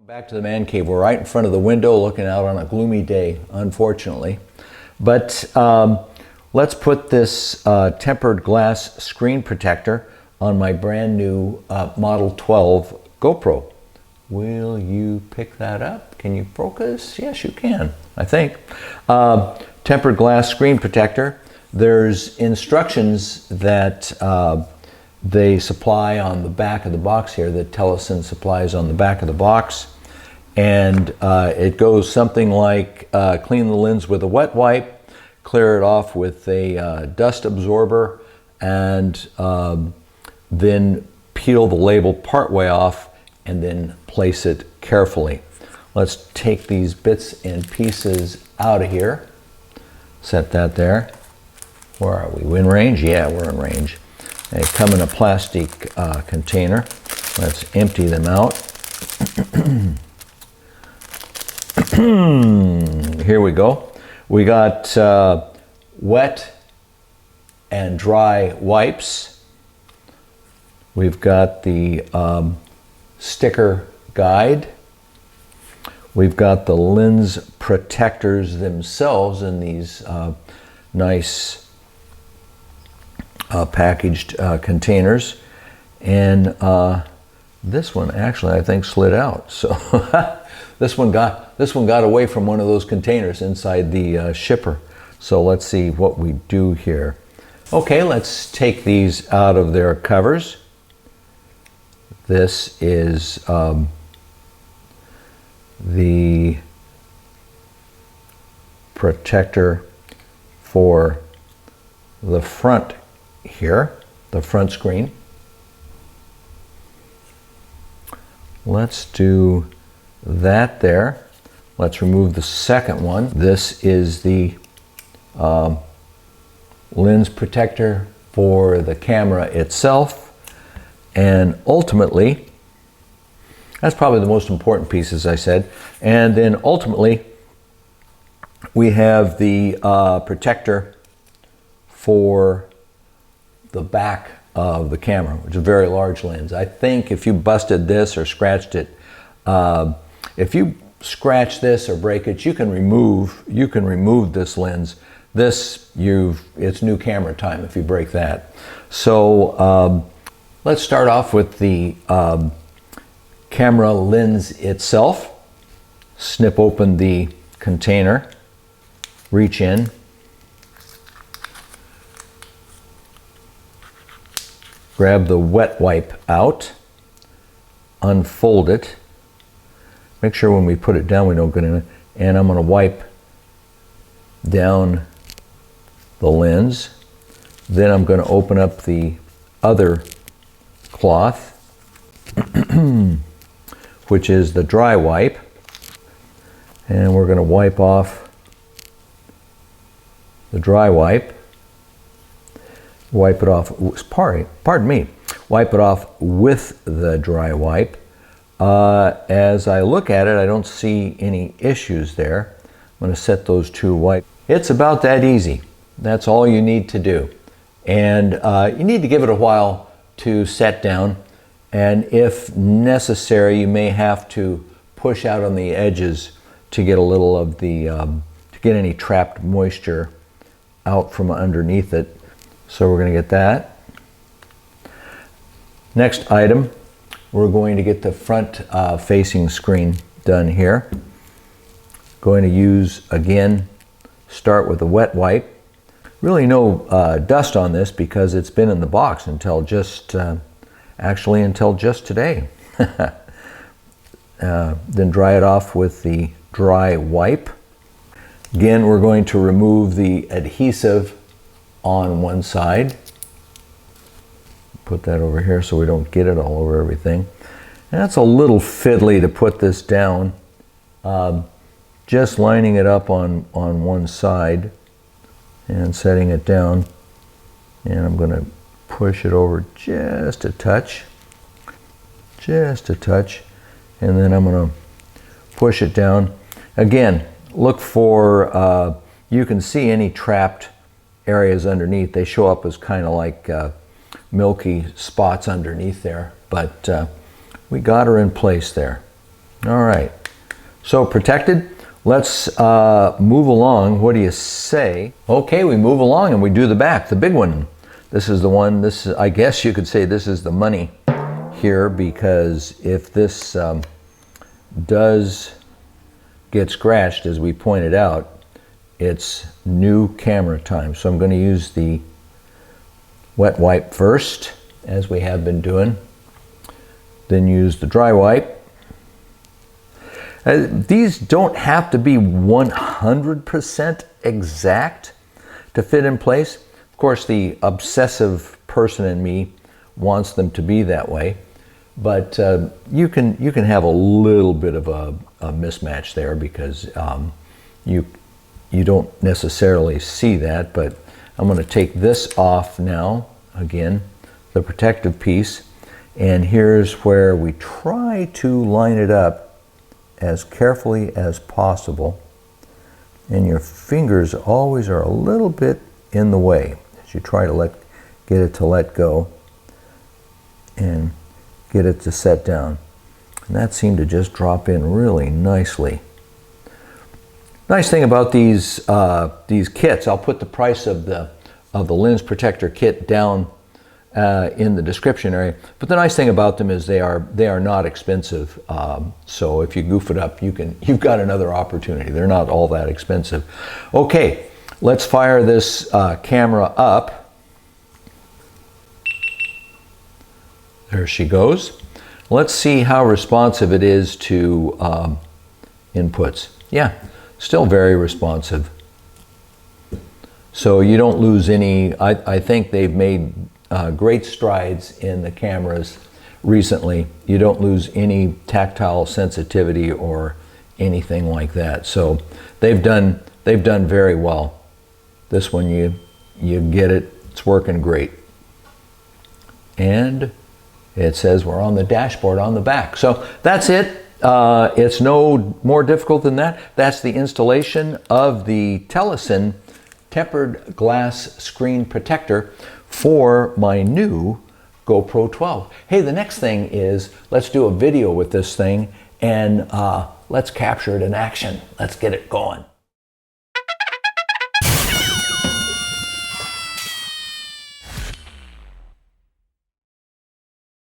Back to the man cave. We're right in front of the window looking out on a gloomy day, unfortunately. But let's put this tempered glass screen protector on my brand new Model 12 GoPro. Will you pick that up? Can you focus? Yes, you can, I think. Tempered glass screen protector. There's instructions that they supply on the back of the box here, that Telesin supplies on the back of the box. And it goes something like clean the lens with a wet wipe, clear it off with a dust absorber, and then peel the label partway off and then place it carefully. Let's take these bits and pieces out of here. Set that there. Where are we? We in range? Yeah, we're in range. They come in a plastic container. Let's empty them out. Here we go. We got wet and dry wipes. We've got the sticker guide. We've got the lens protectors themselves in these nice packaged containers. And this one actually I think slid out. So this one got away from one of those containers inside the shipper. So let's see what we do here. Okay, let's take these out of their covers. This is the protector for the front here, the front screen. Let's do that there. Let's remove the second one. This is the lens protector for the camera itself. And ultimately, that's probably the most important piece, as I said. And then ultimately, we have the protector for the back of the camera, which is a very large lens. I think if you busted this or scratched it, if you scratch this or break it, you can remove this lens. It's new camera time if you break that. So let's start off with the camera lens itself. Snip open the container, reach in, grab the wet wipe out, unfold it. Make sure when we put it down we don't get in it. And I'm going to wipe down the lens. Then I'm going to open up the other cloth, which is the dry wipe. And we're going to wipe off the dry wipe. Wipe it off, pardon me, wipe it off with the dry wipe. As I look at it, I don't see any issues there. I'm going to set those two wipes. It's about that easy. That's all you need to do. And you need to give it a while to set down. And if necessary, you may have to push out on the edges to get a little of the, to get any trapped moisture out from underneath it. So we're going to get that. Next item, we're going to get the front facing screen done here. Going to use, again, start with a wet wipe. Really no dust on this because it's been in the box until just, actually until just today. Then dry it off with the dry wipe. Again, we're going to remove the adhesive on one side. Put that over here so we don't get it all over everything. And that's a little fiddly to put this down. Just lining it up on one side and setting it down. And I'm going to push it over just a touch. Just a touch. And then I'm going to push it down. Again, look for, you can see any trapped areas underneath. They show up as kind of like milky spots underneath there, but we got her in place there. All right, so protected. Let's move along. What do you say? Okay, we move along and we do the back, the big one. This is the one, this is, I guess you could say this is the money here, because if this does get scratched, as we pointed out, it's new camera time. So I'm going to use the wet wipe first, as we have been doing, then use the dry wipe. These don't have to be 100% exact to fit in place. Of course, the obsessive person in me wants them to be that way, but you can have a little bit of a mismatch there, because you don't necessarily see that. But I'm going to take this off now, again, the protective piece, and here's where we try to line it up as carefully as possible, and your fingers always are a little bit in the way as you try to get it to let go and get it to set down. And that seemed to just drop in really nicely. Nice thing about these kits, I'll put the price of the lens protector kit down in the description area. But the nice thing about them is they are not expensive. So if you goof it up, you've got another opportunity. They're not all that expensive. Okay, let's fire this camera up. There she goes. Let's see how responsive it is to inputs. Yeah, still very responsive. So you don't lose any. I think they've made great strides in the cameras recently. You don't lose any tactile sensitivity or anything like that. So they've done very well. This one, you get it. It's working great. And it says we're on the dashboard on the back. So that's it. It's no more difficult than that. That's the installation of the Telesin tempered glass screen protector for my new GoPro 12. Hey, the next thing is, let's do a video with this thing, and let's capture it in action. Let's get it going.